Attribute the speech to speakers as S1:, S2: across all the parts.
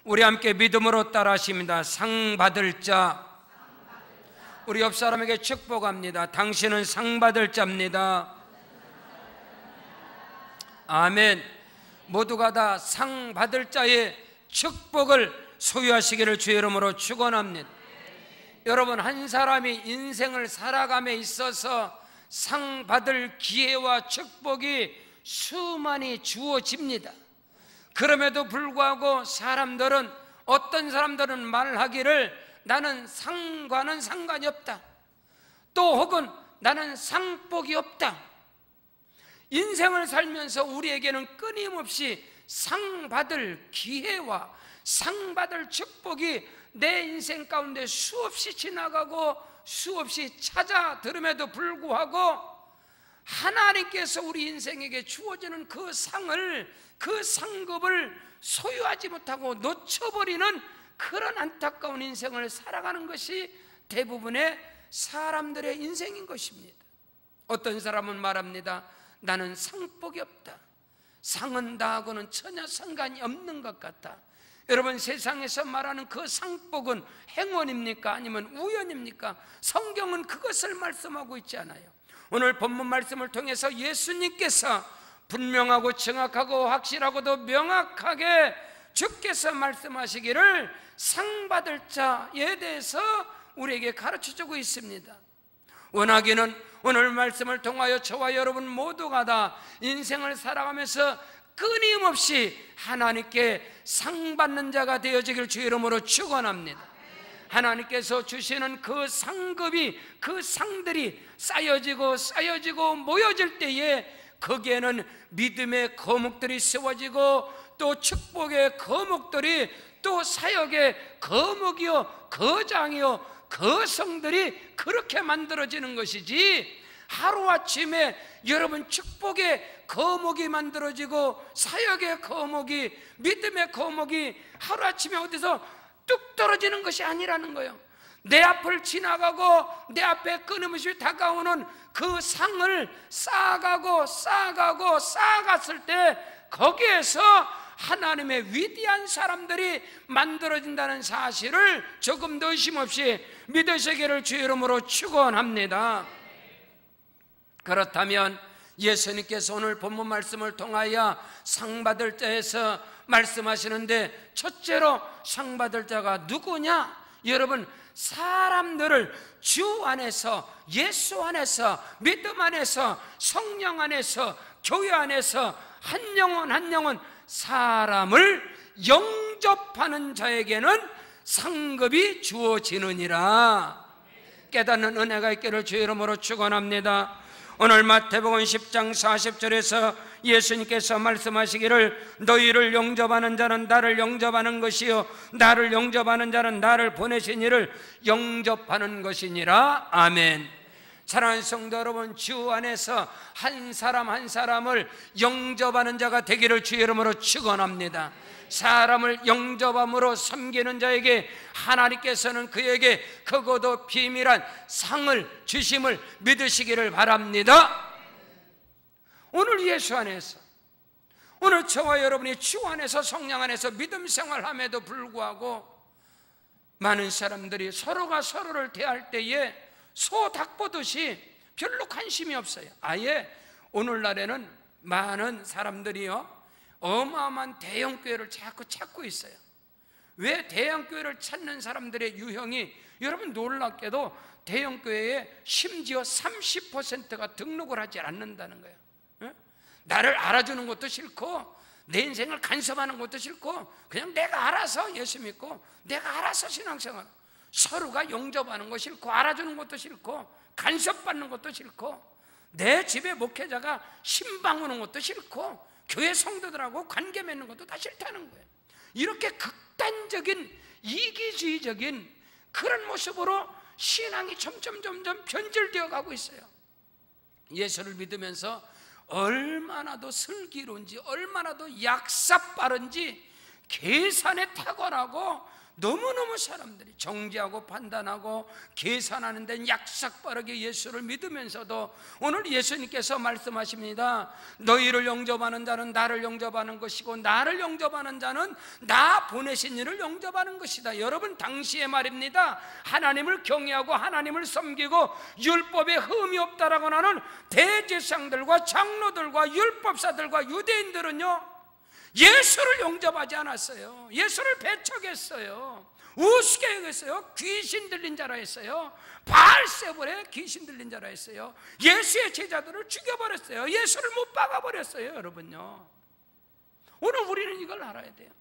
S1: 우리 함께 믿음으로 따라하십니다. 상 받을 자. 우리 옆 사람에게 축복합니다. 당신은 상 받을 자입니다. 아멘. 모두가 다 상 받을 자의 축복을 소유하시기를 주의 이름으로 축원합니다. 여러분, 한 사람이 인생을 살아감에 있어서 상 받을 기회와 축복이 수많이 주어집니다. 그럼에도 불구하고 사람들은, 어떤 사람들은 말하기를 나는 상과는 상관이 없다, 또 혹은 나는 상복이 없다. 인생을 살면서 우리에게는 끊임없이 상 받을 기회와 상 받을 축복이 내 인생 가운데 수없이 지나가고 수없이 찾아들음에도 불구하고 하나님께서 우리 인생에게 주어지는 그 상을, 그 상급을 소유하지 못하고 놓쳐버리는 그런 안타까운 인생을 살아가는 것이 대부분의 사람들의 인생인 것입니다. 어떤 사람은 말합니다. 나는 상복이 없다. 상은 나하고는 전혀 상관이 없는 것 같다. 여러분, 세상에서 말하는 그 상복은 행운입니까? 아니면 우연입니까? 성경은 그것을 말씀하고 있지 않아요. 오늘 본문 말씀을 통해서 예수님께서 분명하고 정확하고 확실하고도 명확하게 주께서 말씀하시기를 상 받을 자에 대해서 우리에게 가르쳐주고 있습니다. 원하기는 오늘 말씀을 통하여 저와 여러분 모두가 다 인생을 살아가면서 끊임없이 하나님께 상 받는 자가 되어지길 주의 이름으로 축원합니다. 하나님께서 주시는 그 상급이, 그 상들이 쌓여지고 모여질 때에 거기에는 믿음의 거목들이 세워지고 또 축복의 거목들이, 또 사역의 거목이요 거장이요 거성들이 그렇게 만들어지는 것이지, 하루아침에 여러분 축복의 거목이 만들어지고 사역의 거목이, 믿음의 거목이 하루아침에 어디서 뚝 떨어지는 것이 아니라는 거예요. 내 앞을 지나가고 내 앞에 끊임없이 다가오는 그 상을 쌓아갔을 때 거기에서 하나님의 위대한 사람들이 만들어진다는 사실을 조금 더 의심 없이 믿으시기를 주의 이름으로 축원합니다. 그렇다면 예수님께서 오늘 본문 말씀을 통하여 상 받을 자에서 말씀하시는데, 첫째로 상 받을 자가 누구냐? 여러분, 사람들을 주 안에서, 예수 안에서, 믿음 안에서, 성령 안에서, 교회 안에서 한 영혼 한 영혼 사람을 영접하는 자에게는 상급이 주어지느니라. 깨닫는 은혜가 있기를 주의 이름으로 축원합니다. 오늘 마태복음 10장 40절에서 예수님께서 말씀하시기를 너희를 영접하는 자는 나를 영접하는 것이요 나를 영접하는 자는 나를 보내신 이를 영접하는 것이니라. 아멘. 사랑하는 성도 여러분, 주 안에서 한 사람 한 사람을 영접하는 자가 되기를 주의 이름으로 축원합니다. 사람을 영접함으로 섬기는 자에게 하나님께서는 그에게 크고도 비밀한 상을 주심을 믿으시기를 바랍니다. 오늘 예수 안에서, 오늘 저와 여러분이 주 안에서 성령 안에서 믿음 생활함에도 불구하고 많은 사람들이 서로가 서로를 대할 때에 소 닭 보듯이 별로 관심이 없어요. 아예 오늘날에는 많은 사람들이요 어마어마한 대형교회를 자꾸 찾고 있어요. 왜 대형교회를 찾는 사람들의 유형이, 여러분 놀랍게도 대형교회에 심지어 30%가 등록을 하지 않는다는 거예요. 나를 알아주는 것도 싫고 내 인생을 간섭하는 것도 싫고 그냥 내가 알아서 예수 믿고 내가 알아서 신앙생활, 서로가 영접하는 것도 싫고 알아주는 것도 싫고 간섭받는 것도 싫고 내 집에 목회자가 신방 오는 것도 싫고 교회 성도들하고 관계 맺는 것도 다 싫다는 거예요. 이렇게 극단적인 이기주의적인 그런 모습으로 신앙이 점점 변질되어 가고 있어요. 예수를 믿으면서 얼마나도 슬기로운지, 얼마나도 약사 빠른지, 계산에 탁월하고 너무너무 사람들이 정죄하고 판단하고 계산하는 데는 약삭빠르게 예수를 믿으면서도 오늘 예수님께서 말씀하십니다. 너희를 영접하는 자는 나를 영접하는 것이고 나를 영접하는 자는 나 보내신 이를 영접하는 것이다. 여러분, 당시에 말입니다, 하나님을 경외하고 하나님을 섬기고 율법에 흠이 없다라고 하는 대제사장들과 장로들과 율법사들과 유대인들은요, 예수를 영접하지 않았어요. 예수를 배척했어요. 우습게 여겼어요. 귀신 들린 자라 했어요. 바알세불에 귀신 들린 자라 했어요. 예수의 제자들을 죽여버렸어요. 예수를 못 박아버렸어요. 여러분요, 오늘 우리는 이걸 알아야 돼요.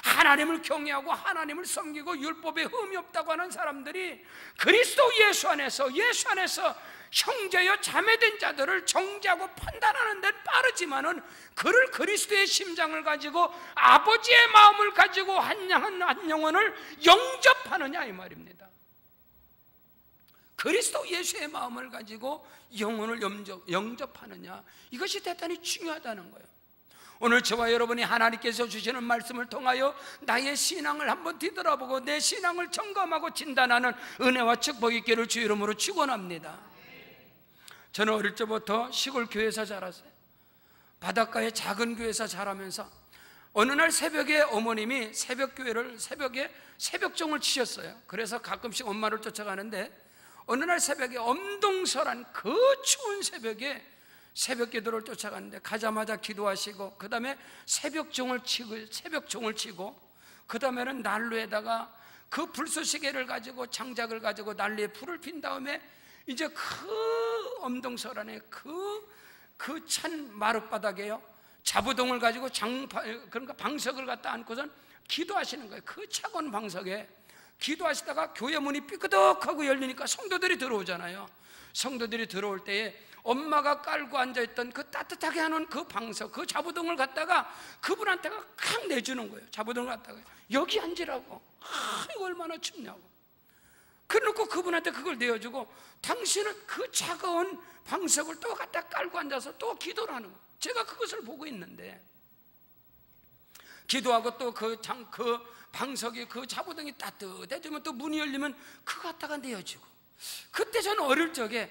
S1: 하나님을 경외하고 하나님을 섬기고 율법에 흠이 없다고 하는 사람들이 그리스도 예수 안에서 형제여 자매된 자들을 정죄하고 판단하는 데는 빠르지만은 그를 그리스도의 심장을 가지고 아버지의 마음을 가지고 한 영혼을 영접하느냐 이 말입니다. 그리스도 예수의 마음을 가지고 영혼을 영접하느냐, 이것이 대단히 중요하다는 거예요. 오늘 저와 여러분이 하나님께서 주시는 말씀을 통하여 나의 신앙을 한번 뒤돌아보고 내 신앙을 점검하고 진단하는 은혜와 축복이 있기를 주 이름으로 축원합니다. 저는 어릴 때부터 시골 교회에서 자랐어요. 바닷가의 작은 교회에서 자라면서 어느 날 새벽에 어머님이 새벽에 새벽종을 치셨어요. 그래서 가끔씩 엄마를 쫓아가는데 어느 날 새벽에 엄동설한 그 추운 새벽에 새벽 기도를 쫓아갔는데 가자마자 기도하시고 그 다음에 새벽종을 치고 그 다음에는 난로에다가 그 불쏘시개를 가지고 장작을 가지고 난로에 불을 핀 다음에 이제 그 엄동설 안에 그 찬 마룻바닥에요, 자부동을 가지고 그러니까 방석을 갖다 안고선 기도하시는 거예요. 그 차가운 방석에 기도하시다가 교회 문이 삐끄덕하고 열리니까 성도들이 들어오잖아요. 성도들이 들어올 때에 엄마가 깔고 앉아있던 그 따뜻하게 하는 그 방석, 그 자부동을 갖다가 그분한테가 칵 내주는 거예요. 자부동을 갖다가 여기 앉으라고. 이거 얼마나 춥냐고. 그래놓고 그분한테 그걸 내어주고 당신은 그 차가운 방석을 또 갖다 깔고 앉아서 또 기도를 하는 거예요. 제가 그것을 보고 있는데 기도하고 또 그 방석이 그 자부동이 따뜻해지면 또 문이 열리면 그거 갖다가 내어주고, 그때 저는 어릴 적에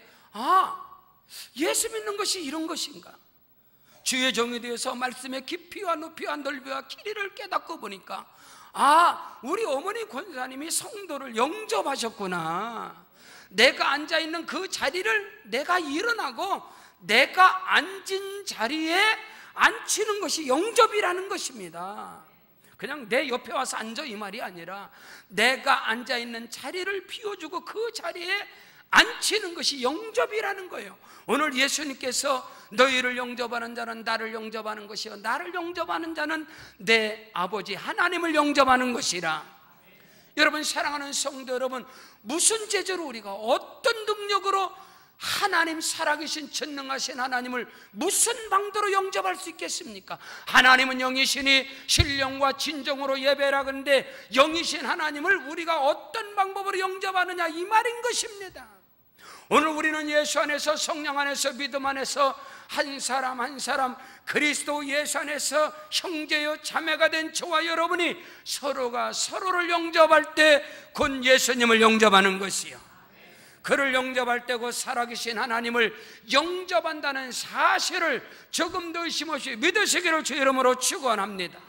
S1: 예수 믿는 것이 이런 것인가, 주의 정에 대해서 말씀의 깊이와 높이와 넓이와 길이를 깨닫고 보니까 우리 어머니 권사님이 성도를 영접하셨구나. 내가 앉아있는 그 자리를 내가 일어나고 내가 앉은 자리에 앉히는 것이 영접이라는 것입니다. 그냥 내 옆에 와서 앉아 이 말이 아니라 내가 앉아있는 자리를 비워주고 그 자리에 앉히는 것이 영접이라는 거예요. 오늘 예수님께서 너희를 영접하는 자는 나를 영접하는 것이요 나를 영접하는 자는 내 아버지 하나님을 영접하는 것이라. 여러분, 사랑하는 성도 여러분, 무슨 제재로 우리가 어떤 능력으로 하나님, 살아계신 전능하신 하나님을 무슨 방도로 영접할 수 있겠습니까? 하나님은 영이시니 신령과 진정으로 예배라. 그런데 영이신 하나님을 우리가 어떤 방법으로 영접하느냐 이 말인 것입니다. 오늘 우리는 예수 안에서, 성령 안에서, 믿음 안에서 한 사람 한 사람 그리스도 예수 안에서 형제요 자매가 된 저와 여러분이 서로가 서로를 영접할 때 곧 예수님을 영접하는 것이요, 그를 영접할 때 곧 살아계신 하나님을 영접한다는 사실을 조금도 의심 없이 믿으시기를 주 이름으로 축원합니다.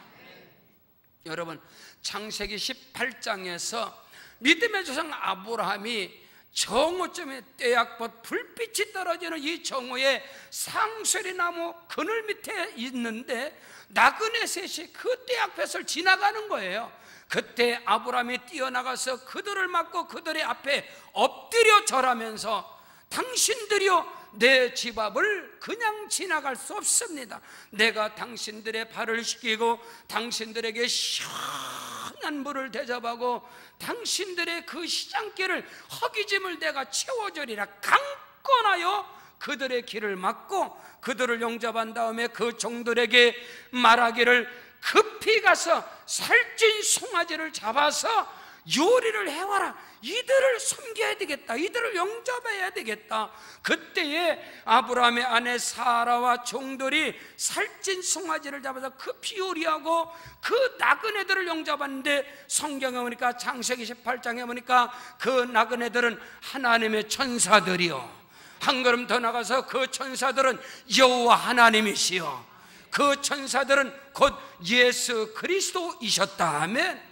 S1: 여러분, 창세기 18장에서 믿음의 조상 아브라함이 정오쯤에 떼약볕 불빛이 떨어지는 이 정오에 상수리나무 그늘 밑에 있는데 나그네 셋이 그 떼약볕을 지나가는 거예요. 그때 아브라함이 뛰어나가서 그들을 맞고 그들의 앞에 엎드려 절하면서 당신들이요 내 집 앞을 그냥 지나갈 수 없습니다. 내가 당신들의 발을 씻기고 당신들에게 시원한 물을 대접하고 당신들의 그 시장길을 허기짐을 내가 채워주리라. 강권하여 그들의 길을 막고 그들을 영접한 다음에 그 종들에게 말하기를 급히 가서 살찐 송아지를 잡아서 요리를 해와라. 이들을 섬겨야 되겠다. 이들을 영접해야 되겠다. 그때에 아브라함의 아내 사라와 종들이 살찐 송아지를 잡아서 급히 요리하고 그 나그네들을 영접하는데, 성경에 보니까 창세기 18장에 보니까 그 나그네들은 하나님의 천사들이요, 한 걸음 더 나가서 그 천사들은 여호와 하나님이시요, 그 천사들은 곧 예수 그리스도이셨다. 아멘.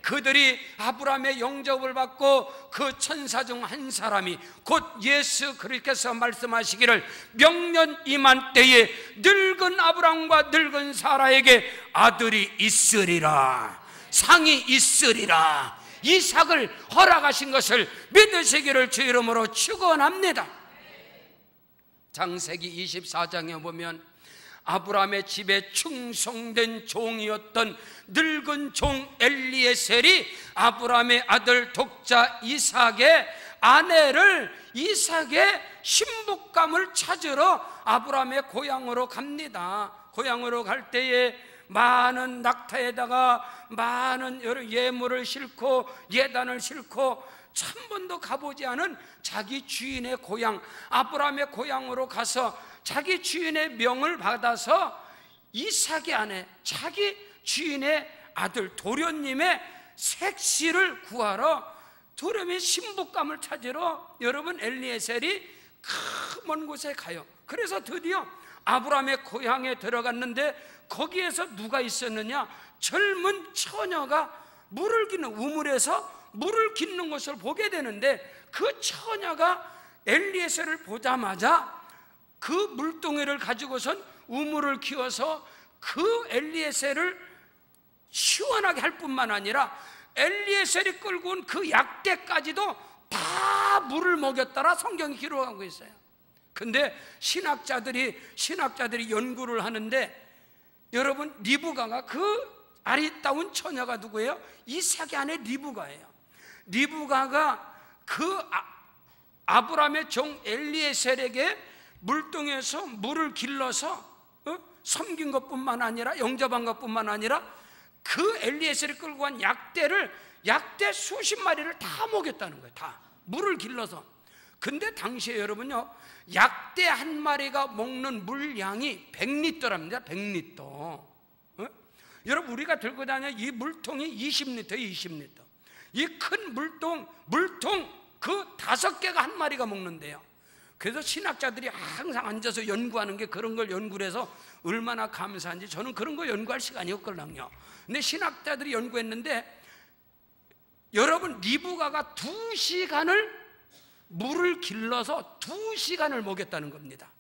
S1: 그들이 아브라함의 영접을 받고 그 천사 중 한 사람이 곧 예수 그리스도께서 말씀하시기를 명년 이맘때에 늙은 아브라함과 늙은 사라에게 아들이 있으리라, 상이 있으리라, 이삭을 허락하신 것을 믿으시기를 주 이름으로 축원합니다. 창세기 24장에 보면 아브라함의 집에 충성된 종이었던 늙은 종 엘리에셀이 아브라함의 아들 독자 이삭의 아내를, 이삭의 신부감을 찾으러 아브라함의 고향으로 갑니다. 고향으로 갈 때에 많은 낙타에다가 많은 여러 예물을 싣고 예단을 싣고 한 번도 가보지 않은 자기 주인의 고향, 아브라함의 고향으로 가서 자기 주인의 명을 받아서 이삭의 아내, 자기 주인의 아들 도련님의 색시를 구하러, 도련님의 신부감을 찾으러 여러분 엘리에셀이 그 먼 곳에 가요. 그래서 드디어 아브라함의 고향에 들어갔는데 거기에서 누가 있었느냐? 젊은 처녀가 물을 기는, 우물에서 물을 깃는 것을 보게 되는데, 그 처녀가 엘리에셀을 보자마자 그 물동이를 가지고선 우물을 키워서 그 엘리에셀을 시원하게 할 뿐만 아니라 엘리에셀이 끌고 온 그 약대까지도 다 물을 먹였다라 성경이 기록하고 있어요. 근데 신학자들이 연구를 하는데, 여러분 리브가가, 그 아리따운 처녀가 누구예요? 이삭의 아내 리브가예요. 리브가가 그 아브라함의 종 엘리에셀에게 물동에서 물을 길러서 섬긴 것뿐만 아니라, 영접한 것뿐만 아니라 그 엘리에셀이 끌고 간 약대 수십 마리를 다 먹였다는 거예요. 다 물을 길러서. 근데 당시에 여러분요, 약대 한 마리가 먹는 물량이 100리터랍니다. 100리터. 여러분 우리가 들고 다녀 이 물통이 20리터, 20리터. 이 큰 물통 그 5개가 한 마리가 먹는데요. 그래서 신학자들이 항상 앉아서 연구하는 게, 그런 걸 연구를 해서 얼마나 감사한지, 저는 그런 거 연구할 시간이 없거든요. 근데 신학자들이 연구했는데, 여러분 리브가가 2시간을 물을 길러서 2시간을 먹였다는 겁니다.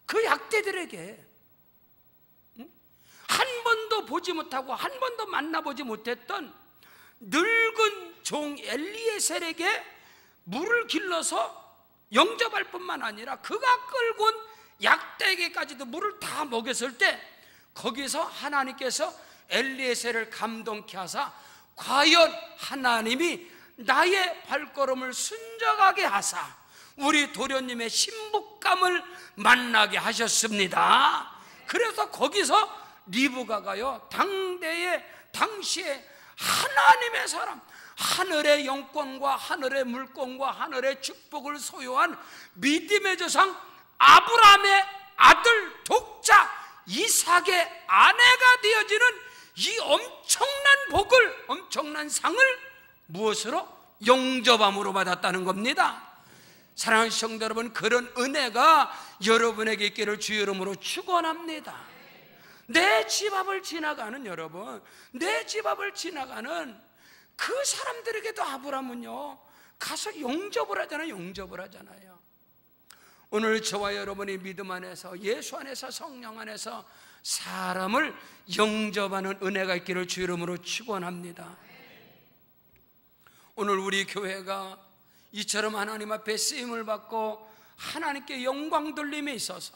S1: 그 약대들에게 한 번도 보지 못하고 한 번도 만나보지 못했던 늙은 종 엘리에셀에게 물을 길러서 영접할 뿐만 아니라 그가 끌고 온 약대에게까지도 물을 다 먹였을 때, 거기서 하나님께서 엘리에셀을 감동케 하사 과연 하나님이 나의 발걸음을 순정하게 하사 우리 도련님의 신부감을 만나게 하셨습니다. 그래서 거기서 리브가가요, 당시에 하나님의 사람, 하늘의 영권과 하늘의 물권과 하늘의 축복을 소유한 믿음의 조상 아브라함의 아들 독자 이삭의 아내가 되어지는 이 엄청난 복을, 엄청난 상을 무엇으로? 영접함으로 받았다는 겁니다. 사랑하는 성도 여러분, 그런 은혜가 여러분에게 있기를 주 이름으로 축원합니다. 내 집 앞을 지나가는 여러분, 내 집 앞을 지나가는 그 사람들에게도 아브라함은요 가서 영접을 하잖아요. 영접을 하잖아요. 오늘 저와 여러분이 믿음 안에서, 예수 안에서, 성령 안에서 사람을 영접하는 은혜가 있기를 주 이름으로 축원합니다. 오늘 우리 교회가 이처럼 하나님 앞에 쓰임을 받고 하나님께 영광 돌림에 있어서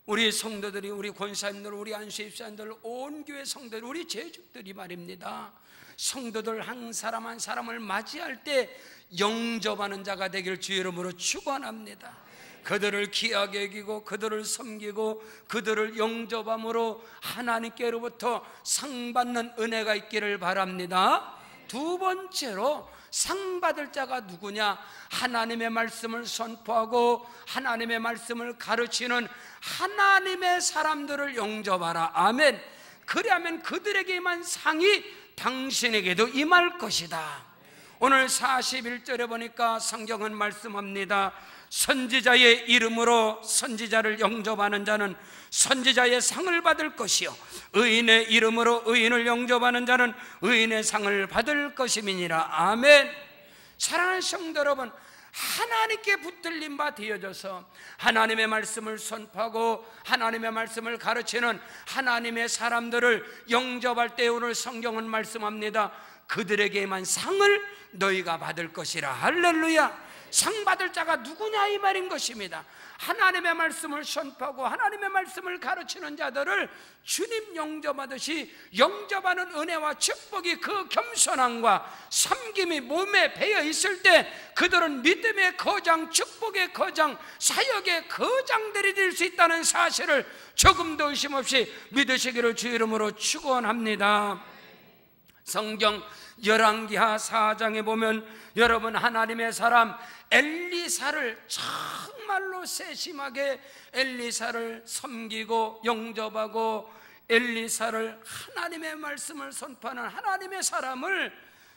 S1: 우리 성도들이, 우리 권사님들, 우리 안수입사님들, 온 교회 성도들, 우리 제주들이 말입니다, 성도들 한 사람 한 사람을 맞이할 때 영접하는 자가 되길 주 이름으로 축원합니다. 그들을 귀하게 여기고 그들을 섬기고 그들을 영접함으로 하나님께로부터 상 받는 은혜가 있기를 바랍니다. 두 번째로 상 받을 자가 누구냐? 하나님의 말씀을 선포하고 하나님의 말씀을 가르치는 하나님의 사람들을 영접하라. 아멘. 그리하면 그들에게 임한 상이 당신에게도 임할 것이다. 오늘 41절에 보니까 성경은 말씀합니다. 선지자의 이름으로 선지자를 영접하는 자는 선지자의 상을 받을 것이요, 의인의 이름으로 의인을 영접하는 자는 의인의 상을 받을 것임이니라. 아멘. 사랑하는 성도 여러분, 하나님께 붙들린 바 되어져서 하나님의 말씀을 선포하고 하나님의 말씀을 가르치는 하나님의 사람들을 영접할 때 오늘 성경은 말씀합니다. 그들에게만 상을 너희가 받을 것이라. 할렐루야. 상 받을 자가 누구냐 이 말인 것입니다. 하나님의 말씀을 선포하고 하나님의 말씀을 가르치는 자들을 주님 영접하듯이 영접하는 은혜와 축복이 그 겸손함과 섬김이 몸에 배어 있을 때 그들은 믿음의 거장, 축복의 거장, 사역의 거장들이 될 수 있다는 사실을 조금도 의심 없이 믿으시기를 주 이름으로 축원합니다. 성경 열왕기하 4장에 보면 여러분, 하나님의 사람 엘리사를 정말로 세심하게 엘리사를 섬기고 영접하고 엘리사를 하나님의 말씀을 선포하는 하나님의 사람을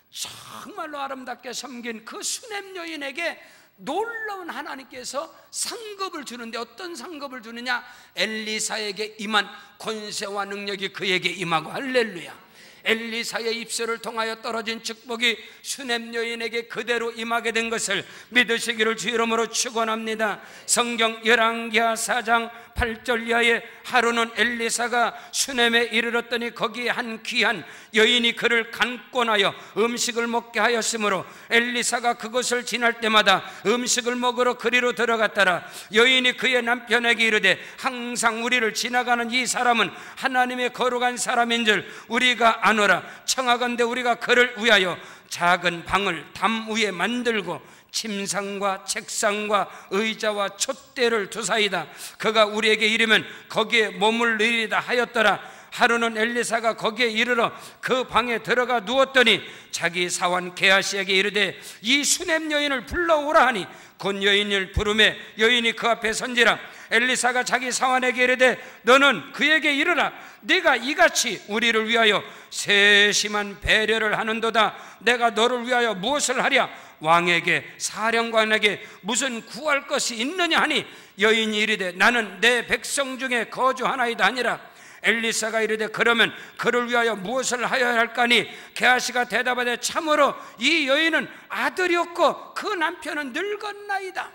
S1: 정말로 아름답게 섬긴 그 수냄 여인에게 놀라운 하나님께서 상급을 주는데 어떤 상급을 주느냐? 엘리사에게 임한 권세와 능력이 그에게 임하고. 할렐루야. 엘리사의 입술을 통하여 떨어진 축복이 수냄 여인에게 그대로 임하게 된 것을 믿으시기를 주 이름으로 축원합니다. 성경 열왕기하 4장 8절 이하에 하루는 엘리사가 수냄에 이르렀더니 거기에 한 귀한 여인이 그를 간권하여 음식을 먹게 하였으므로 엘리사가 그곳을 지날 때마다 음식을 먹으러 그리로 들어갔더라. 여인이 그의 남편에게 이르되 항상 우리를 지나가는 이 사람은 하나님의 거룩한 사람인 줄 우리가 아노라. 청하건대 우리가 그를 위하여 작은 방을 담 위에 만들고 침상과 책상과 의자와 촛대를 두사이다. 그가 우리에게 이르면 거기에 머물리리다 하였더라. 하루는 엘리사가 거기에 이르러 그 방에 들어가 누웠더니 자기 사환 게하시에게 이르되 이 수냄 여인을 불러오라 하니 곧 여인을 부르매 여인이 그 앞에 선지라. 엘리사가 자기 사환에게 이르되 너는 그에게 이르라. 네가 이같이 우리를 위하여 세심한 배려를 하는도다. 내가 너를 위하여 무엇을 하랴? 왕에게 사령관에게 무슨 구할 것이 있느냐 하니 여인이 이르되 나는 내 백성 중에 거주하나이다 하니라. 엘리사가 이르되 그러면 그를 위하여 무엇을 하여야 할까니 게하시가 대답하되 참으로 이 여인은 아들이 없고 그 남편은 늙었나이다.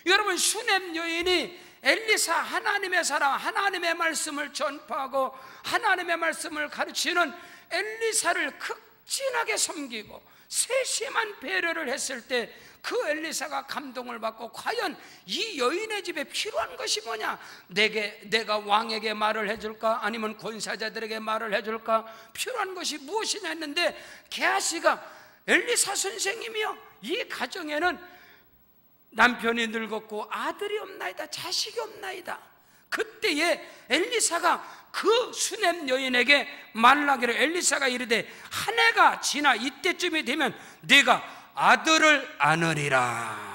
S1: 여러분, 수냄 여인이 엘리사 하나님의 사람, 하나님의 말씀을 전파하고 하나님의 말씀을 가르치는 엘리사를 극진하게 섬기고 세심한 배려를 했을 때 그 엘리사가 감동을 받고 과연 이 여인의 집에 필요한 것이 뭐냐? 내가 왕에게 말을 해줄까? 아니면 권사자들에게 말을 해줄까? 필요한 것이 무엇이냐 했는데 게하시가 엘리사 선생님이요, 이 가정에는 남편이 늙었고 아들이 없나이다, 자식이 없나이다. 그때에 엘리사가 그 수냄 여인에게 말하기를 엘리사가 이르되 한 해가 지나 이때쯤이 되면 네가 아들을 안으리라.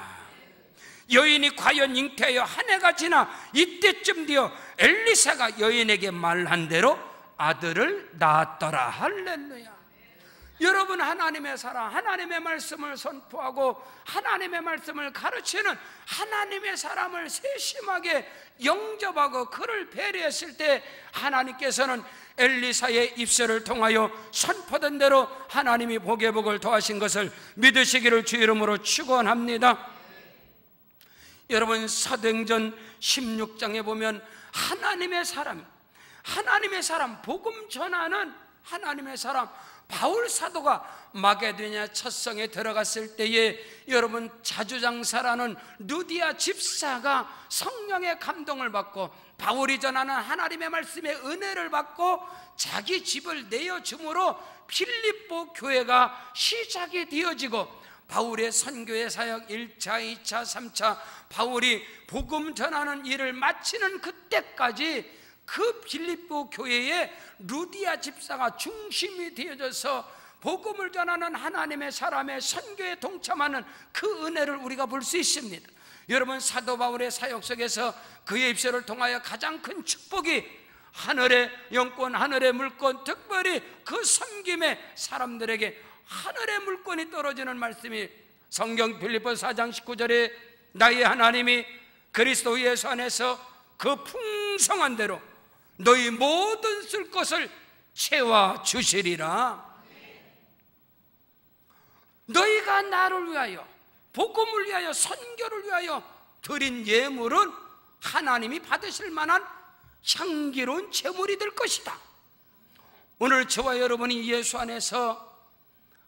S1: 여인이 과연 잉태하여 한 해가 지나 이때쯤 되어 엘리사가 여인에게 말한 대로 아들을 낳았더라. 할렐루야. 여러분, 하나님의 사랑, 하나님의 말씀을 선포하고 하나님의 말씀을 가르치는 하나님의 사람을 세심하게 영접하고 그를 배려했을 때 하나님께서는 엘리사의 입술을 통하여 선포된 대로 하나님이 복의 복을 더하신 것을 믿으시기를 주 이름으로 축원합니다. 여러분, 사도행전 16장에 보면 하나님의 사람, 복음 전하는 하나님의 사람 바울 사도가 마게도냐 첫 성에 들어갔을 때에 여러분, 자주장사라는 루디아 집사가 성령의 감동을 받고 바울이 전하는 하나님의 말씀의 은혜를 받고 자기 집을 내어줌으로 필립보 교회가 시작이 되어지고 바울의 선교의 사역 1차, 2차, 3차 바울이 복음 전하는 일을 마치는 그때까지 그 빌립보 교회에 루디아 집사가 중심이 되어져서 복음을 전하는 하나님의 사람의 선교에 동참하는 그 은혜를 우리가 볼 수 있습니다. 여러분, 사도 바울의 사역 속에서 그의 입술을 통하여 가장 큰 축복이 하늘의 영권, 하늘의 물권, 특별히 그 섬김의 사람들에게 하늘의 물권이 떨어지는 말씀이 성경 빌립보 4장 19절에 나의 하나님이 그리스도 예수 안에서 그 풍성한 대로 너희 모든 쓸 것을 채워 주시리라. 너희가 나를 위하여, 복음을 위하여, 선교를 위하여 드린 예물은 하나님이 받으실 만한 향기로운 제물이 될 것이다. 오늘 저와 여러분이 예수 안에서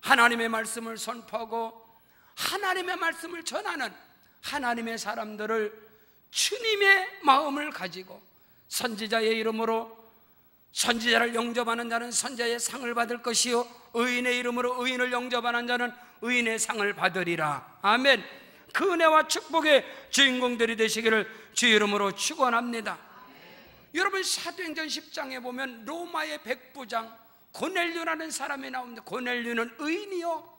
S1: 하나님의 말씀을 선포하고 하나님의 말씀을 전하는 하나님의 사람들을 주님의 마음을 가지고 선지자의 이름으로 선지자를 영접하는 자는 선지자의 상을 받을 것이요 의인의 이름으로 의인을 영접하는 자는 의인의 상을 받으리라. 아멘. 그 은혜와 축복의 주인공들이 되시기를 주 이름으로 축원합니다. 여러분, 사도행전 10장에 보면 로마의 백부장 고넬료라는 사람이 나옵니다. 고넬료는 의인이요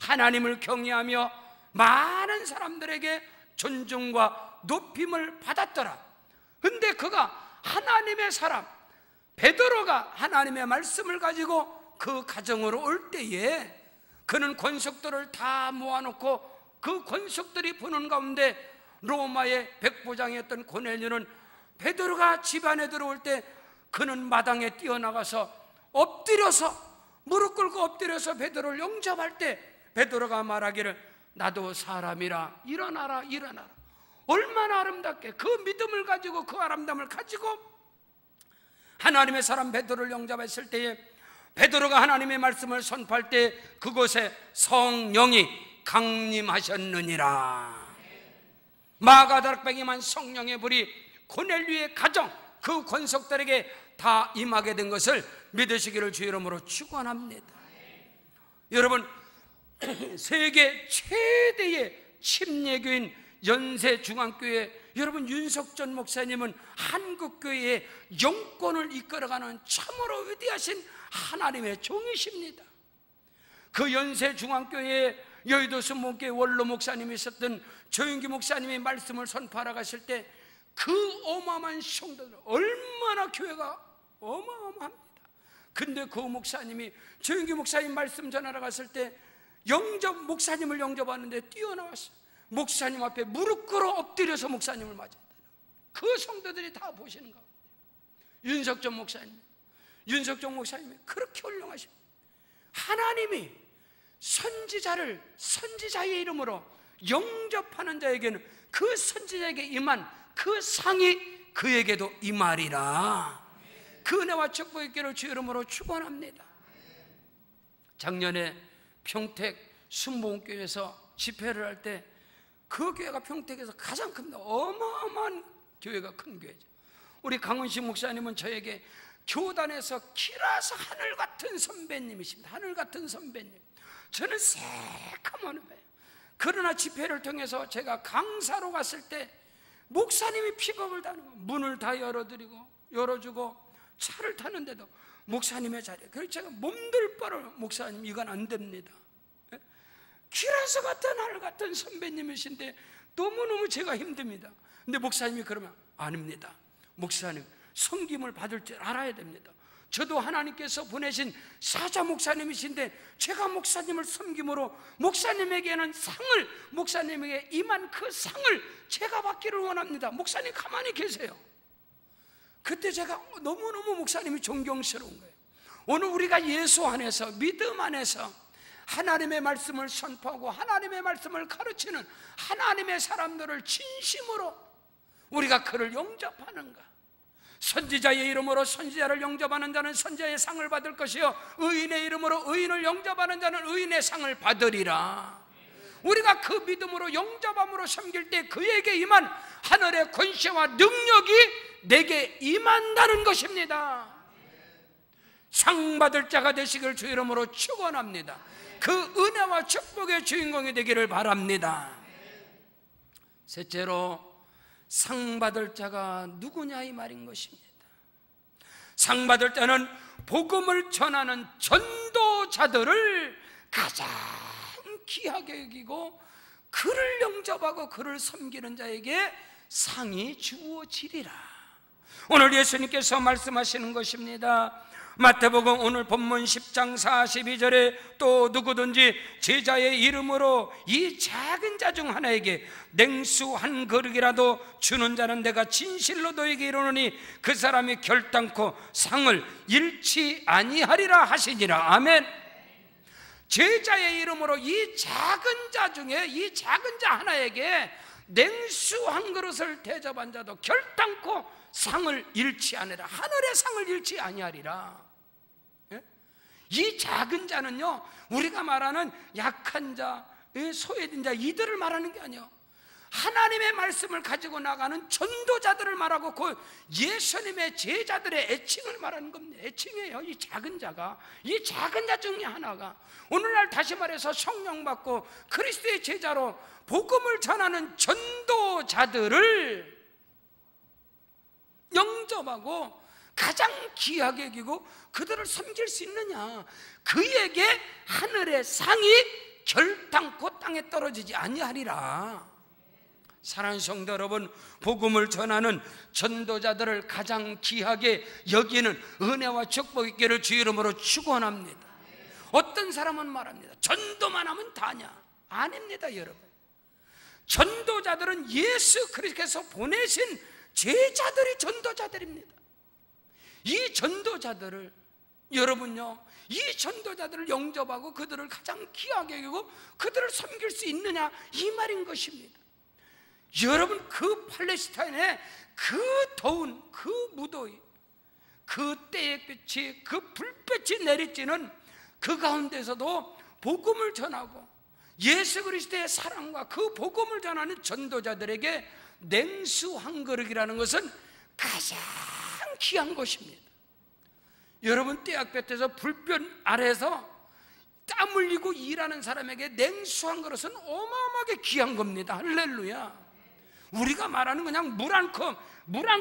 S1: 하나님을 경외하며 많은 사람들에게 존중과 높임을 받았더라. 근데 그가 하나님의 사람 베드로가 하나님의 말씀을 가지고 그 가정으로 올 때에 그는 권속들을 다 모아놓고 그 권속들이 보는 가운데 로마의 백부장이었던 고넬료는 베드로가 집안에 들어올 때 그는 마당에 뛰어나가서 엎드려서 무릎 꿇고 엎드려서 베드로를 영접할 때 베드로가 말하기를 나도 사람이라 일어나라 일어나라. 얼마나 아름답게 그 믿음을 가지고 그 아름다움을 가지고 하나님의 사람 베드로를 영접했을 때에 베드로가 하나님의 말씀을 선포할 때 그곳에 성령이 강림하셨느니라. 마가다락방에만 성령의 불이 고넬료의 가정 그 권속들에게 다 임하게 된 것을 믿으시기를 주 이름으로 축원합니다. 여러분, 세계 최대의 침례교인 연세중앙교회, 여러분 윤석전 목사님은 한국교회의 영권을 이끌어가는 참으로 위대하신 하나님의 종이십니다. 그 연세중앙교회에 여의도 순복음교회 원로 목사님이 있었던 조윤기 목사님이 말씀을 선포하러 갔을 때 그 어마어마한 성도들, 얼마나 교회가 어마어마합니다. 근데 그 목사님이 조윤기 목사님 말씀 전하러 갔을 때 목사님을 영접하는데 뛰어나왔어요. 목사님 앞에 무릎 꿇어 엎드려서 목사님을 맞았다. 그 성도들이 다 보시는 가운데 윤석정 목사님이 그렇게 훌륭하십니다. 하나님이 선지자의 이름으로 영접하는 자에게는 그 선지자에게 임한 그 상이 그에게도 임하리라. 그 은혜와 축복의 길을 주 이름으로 축원합니다. 작년에 평택 순복음교회에서 집회를 할 때 그 교회가 평택에서 가장 큽니다. 어마어마한 교회가 큰 교회죠. 우리 강은식 목사님은 저에게 교단에서 키라서 하늘 같은 선배님이십니다. 하늘 같은 선배님. 저는 새까만 후배예요. 그러나 집회를 통해서 제가 강사로 갔을 때 목사님이 픽업을 다는 거예요. 문을 다 열어주고 차를 타는데도 목사님의 자리에. 그래서 제가 몸둘 바를 목사님 이건 안 됩니다. 키라서 같은 하늘 같은 선배님이신데 너무너무 제가 힘듭니다. 근데 목사님이 그러면 아닙니다. 목사님 섬김을 받을 줄 알아야 됩니다. 저도 하나님께서 보내신 사자 목사님이신데 제가 목사님을 섬김으로 목사님에게는 상을, 목사님에게 임한 그 상을 제가 받기를 원합니다. 목사님 가만히 계세요. 그때 제가 너무너무 목사님이 존경스러운 거예요. 오늘 우리가 예수 안에서, 믿음 안에서 하나님의 말씀을 선포하고 하나님의 말씀을 가르치는 하나님의 사람들을 진심으로 우리가 그를 영접하는가? 선지자의 이름으로 선지자를 영접하는 자는 선지자의 상을 받을 것이요 의인의 이름으로 의인을 영접하는 자는 의인의 상을 받으리라. 우리가 그 믿음으로 영접함으로 섬길 때 그에게 임한 하늘의 권세와 능력이 내게 임한다는 것입니다. 상 받을 자가 되시길 주 이름으로 축원합니다. 그 은혜와 축복의 주인공이 되기를 바랍니다. 셋째로 상 받을 자가 누구냐 이 말인 것입니다. 상 받을 때는 복음을 전하는 전도자들을 가장 귀하게 여기고 그를 영접하고 그를 섬기는 자에게 상이 주어지리라. 오늘 예수님께서 말씀하시는 것입니다. 마태복음 오늘 본문 10장 42절에 또 누구든지 제자의 이름으로 이 작은 자 중 하나에게 냉수 한 그릇이라도 주는 자는 내가 진실로 너에게 이르노니 그 사람이 결단코 상을 잃지 아니하리라 하시니라. 아멘. 제자의 이름으로 이 작은 자 중에 이 작은 자 하나에게 냉수 한 그릇을 대접한 자도 결단코 상을 잃지 아니하리라. 하늘의 상을 잃지 아니하리라. 예? 이 작은 자는요, 우리가 말하는 약한 자, 소외된 자, 이들을 말하는 게 아니에요. 하나님의 말씀을 가지고 나가는 전도자들을 말하고 그 예수님의 제자들의 애칭을 말하는 겁니다. 애칭이에요. 이 작은 자가, 이 작은 자 중에 하나가 오늘날 다시 말해서 성령 받고 그리스도의 제자로 복음을 전하는 전도자들을 영접하고 가장 귀하게 여기고 그들을 섬길 수 있느냐, 그에게 하늘의 상이 결단코 땅에 떨어지지 아니하리라. 사랑하는 성도 여러분, 복음을 전하는 전도자들을 가장 귀하게 여기는 은혜와 축복 있기를 주 이름으로 축원합니다. 어떤 사람은 말합니다. 전도만 하면 다냐? 아닙니다, 여러분. 전도자들은 예수 그리스도께서 보내신 제자들이 전도자들입니다. 이 전도자들을, 여러분요, 이 전도자들을 영접하고 그들을 가장 귀하게 여기고 그들을 섬길 수 있느냐, 이 말인 것입니다. 여러분, 그 팔레스타인의 그 더운 그 무더위, 그 떼햇빛이, 그 불빛이 내리쬐는 그 가운데서도 복음을 전하고 예수 그리스도의 사랑과 그 복음을 전하는 전도자들에게 냉수 한 그릇이라는 것은 가장 귀한 것입니다. 여러분, 떼약볕에서 불볕 아래에서 땀 흘리고 일하는 사람에게 냉수 한 그릇은 어마어마하게 귀한 겁니다. 할렐루야. 우리가 말하는 그냥 물 한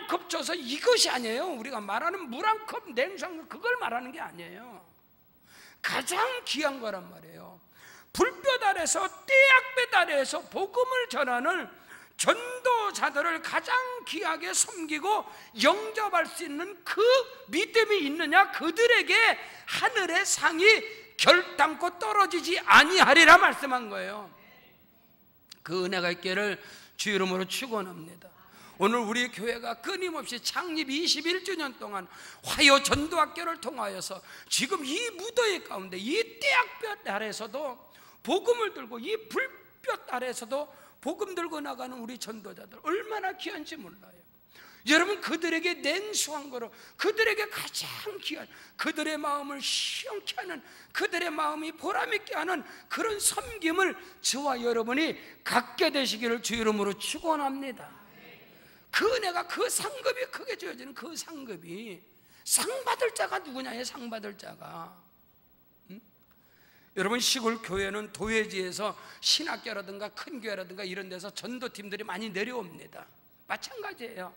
S1: 컵 줘서 이것이 아니에요. 우리가 말하는 물 한 컵 냉수 한 컵, 그걸 말하는 게 아니에요. 가장 귀한 거란 말이에요. 불볕 아래서, 떼약볕 아래에서 복음을 전하는 전도자들을 가장 귀하게 섬기고 영접할 수 있는 그 믿음이 있느냐, 그들에게 하늘의 상이 결단코 떨어지지 아니하리라 말씀한 거예요. 그 은혜가 있기를 주 이름으로 축원합니다. 오늘 우리 교회가 끊임없이 창립 21주년 동안 화요 전도학교를 통하여서 지금 이 무더위 가운데, 이 떼약볕 아래에서도 복음을 들고, 이 불볕 아래에서도 복음 들고 나가는 우리 전도자들 얼마나 귀한지 몰라요. 여러분, 그들에게 냉수한 거로, 그들에게 가장 귀한, 그들의 마음을 시원케 하는, 그들의 마음이 보람있게 하는 그런 섬김을 저와 여러분이 갖게 되시기를 주 이름으로 축원합니다. 그 은혜가, 그 상급이 크게 주어지는 그 상급이, 상 받을 자가 누구냐에 상 받을 자가, 여러분, 시골 교회는 도회지에서 신학교라든가 큰 교회라든가 이런 데서 전도팀들이 많이 내려옵니다. 마찬가지예요.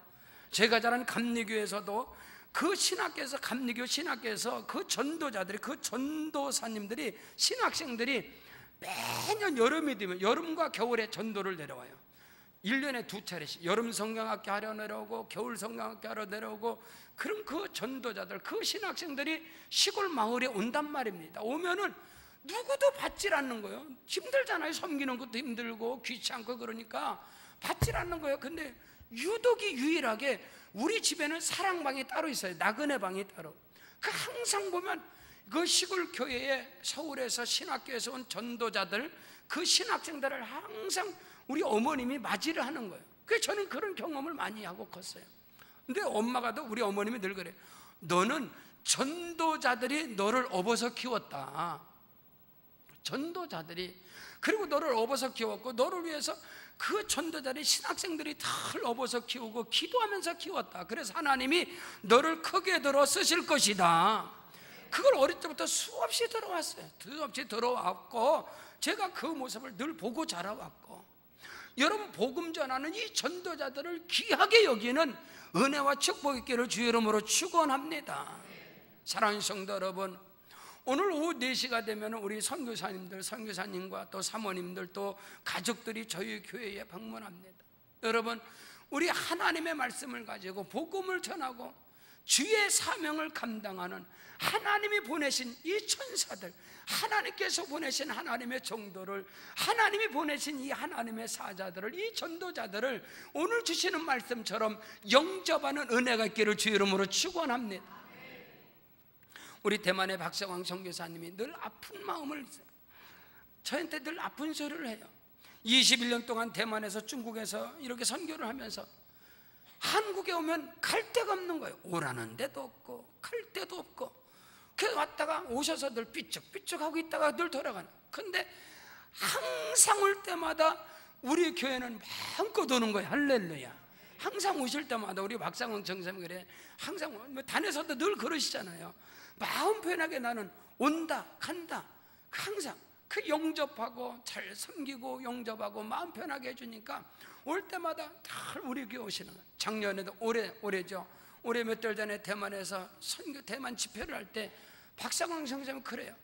S1: 제가 자란 감리교에서도 그 신학교에서, 감리교 신학교에서 그 전도자들이, 그 전도사님들이, 신학생들이 매년 여름이 되면 여름과 겨울에 전도를 내려와요. 1년에 2차례씩 여름 성경학교 하러 내려오고 겨울 성경학교 하러 내려오고, 그럼 그 전도자들, 그 신학생들이 시골 마을에 온단 말입니다. 오면은 누구도 받질 않는 거예요. 힘들잖아요. 섬기는 것도 힘들고 귀찮고 그러니까 받질 않는 거예요. 근데 유독이 유일하게 우리 집에는 사랑방이 따로 있어요. 나그네 방이 따로. 그 항상 보면 그 시골 교회에, 서울에서 신학교에서 온 전도자들, 그 신학생들을 항상 우리 어머님이 맞이를 하는 거예요. 그래서 저는 그런 경험을 많이 하고 컸어요. 근데 엄마가도, 우리 어머님이 늘 그래. 너는 전도자들이 너를 업어서 키웠다. 전도자들이, 그리고 너를 업어서 키웠고, 너를 위해서 그 전도자들이, 신학생들이 다 업어서 키우고 기도하면서 키웠다. 그래서 하나님이 너를 크게 들어 쓰실 것이다. 그걸 어릴 때부터 수없이 들어왔어요. 수없이 들어왔고, 제가 그 모습을 늘 보고 자라왔고, 여러분, 복음 전하는 이 전도자들을 귀하게 여기는 은혜와 축복이 있기를 주의 이름으로 축원합니다. 사랑하는 성도 여러분, 오늘 오후 4시가 되면 우리 선교사님들, 선교사님과 또 사모님들 또 가족들이 저희 교회에 방문합니다. 여러분, 우리 하나님의 말씀을 가지고 복음을 전하고 주의 사명을 감당하는 하나님이 보내신 이 천사들, 하나님께서 보내신 하나님의 종도를, 하나님이 보내신 이 하나님의 사자들을, 이 전도자들을 오늘 주시는 말씀처럼 영접하는 은혜가 있기를 주의 이름으로 축원합니다. 우리 대만의 박성광 선교사님이 늘 아픈 마음을, 저한테 늘 아픈 소리를 해요. 21년 동안 대만에서 중국에서 이렇게 선교를 하면서 한국에 오면 갈 데가 없는 거예요. 오라는 데도 없고 갈 데도 없고, 그래서 왔다가 오셔서 늘 삐쩍삐쩍하고 있다가 늘 돌아가는. 근데 항상 올 때마다 우리 교회는 마음껏 오는 거예요. 할렐루야. 항상 오실 때마다 우리 박상원 정사님 그래, 항상 단에서도 늘 그러시잖아요. 마음 편하게 나는 온다 간다, 항상 그 영접하고 잘 섬기고 영접하고 마음 편하게 해주니까 올 때마다 다 우리 교회 오시는 거예요. 작년에도 올해죠. 올해 몇 달 전에 대만에서 선교 대만 집회를 할 때 박상광 선생님이 그래요.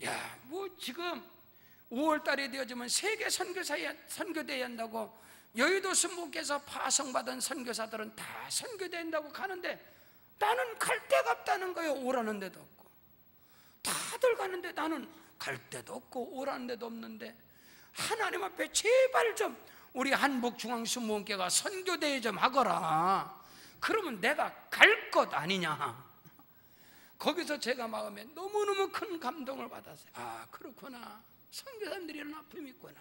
S1: 야, 뭐 지금 5월 달에 되어지면 세계 선교대회 한다고 여의도 순복께서 파송받은 선교사들은 다 선교된다고 가는데 나는 갈 데가 없다는 거예요. 오라는 데도 없고 다들 가는데 나는 갈 데도 없고 오라는 데도 없는데, 하나님 앞에 제발 좀 우리 한복중앙순복음교회가 선교대회 좀 하거라. 그러면 내가 갈 것 아니냐. 거기서 제가 마음에 너무너무 큰 감동을 받았어요. 아, 그렇구나. 선교사님들이 이런 아픔이 있구나.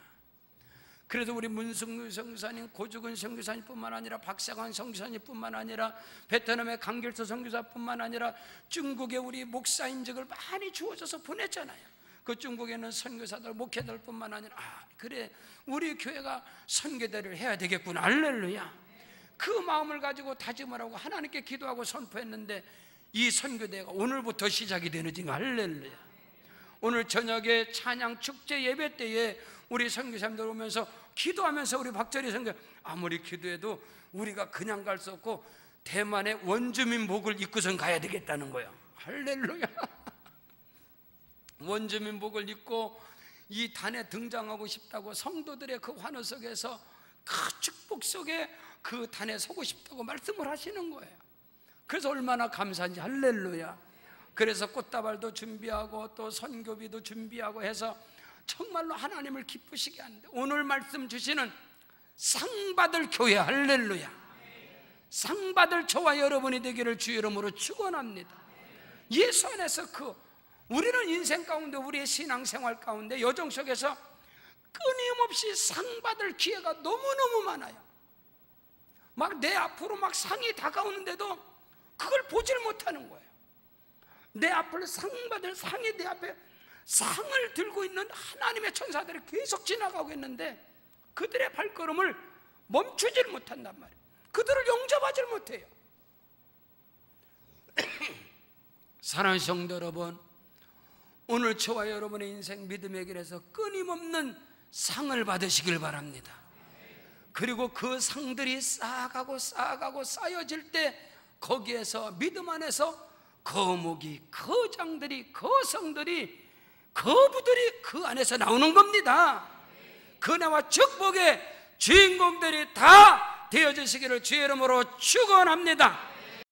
S1: 그래서 우리 문승규 선교사님, 고주근 선교사님뿐만 아니라 박사관 선교사님뿐만 아니라 베트남의 강길서 선교사뿐만 아니라 중국에 우리 목사인직을 많이 주어져서 보냈잖아요. 그 중국에는 선교사들, 목회자들뿐만 아니라 그래 우리 교회가 선교대를 해야 되겠구나. 할렐루야. 그 마음을 가지고 다짐을 하고 하나님께 기도하고 선포했는데 이 선교대가 오늘부터 시작이 되는 지가. 할렐루야. 오늘 저녁에 찬양 축제 예배 때에 우리 선교사님들 오면서 기도하면서 우리 박철희 선교, 아무리 기도해도 우리가 그냥 갈 수 없고 대만의 원주민복을 입고선 가야 되겠다는 거예요. 할렐루야. 원주민복을 입고 이 단에 등장하고 싶다고, 성도들의 그 환호 속에서 그 축복 속에 그 단에 서고 싶다고 말씀을 하시는 거예요. 그래서 얼마나 감사한지. 할렐루야. 그래서 꽃다발도 준비하고 또 선교비도 준비하고 해서 정말로 하나님을 기쁘시게 하는데, 오늘 말씀 주시는 상받을 교회, 할렐루야, 상받을 저와 여러분이 되기를 주의 이름으로 축원합니다. 예수 안에서 우리는 인생 가운데, 우리의 신앙생활 가운데 여정 속에서 끊임없이 상받을 기회가 너무너무 많아요. 막 내 앞으로 막 상이 다가오는데도 그걸 보질 못하는 거예요. 내 앞을 상받을 상이 내 앞에 상을 들고 있는 하나님의 천사들이 계속 지나가고 있는데 그들의 발걸음을 멈추질 못한단 말이에요. 그들을 용접하지 못해요. 사랑하는 성도 여러분, 오늘 저와 여러분의 인생 믿음의 길에서 끊임없는 상을 받으시길 바랍니다. 그리고 그 상들이 쌓아가고 쌓여질 때 거기에서 믿음 안에서 거목이, 거장들이, 거성들이, 거부들이 그 안에서 나오는 겁니다. 그네와 축복의 주인공들이 다 되어주시기를 주의 이름으로 축원합니다.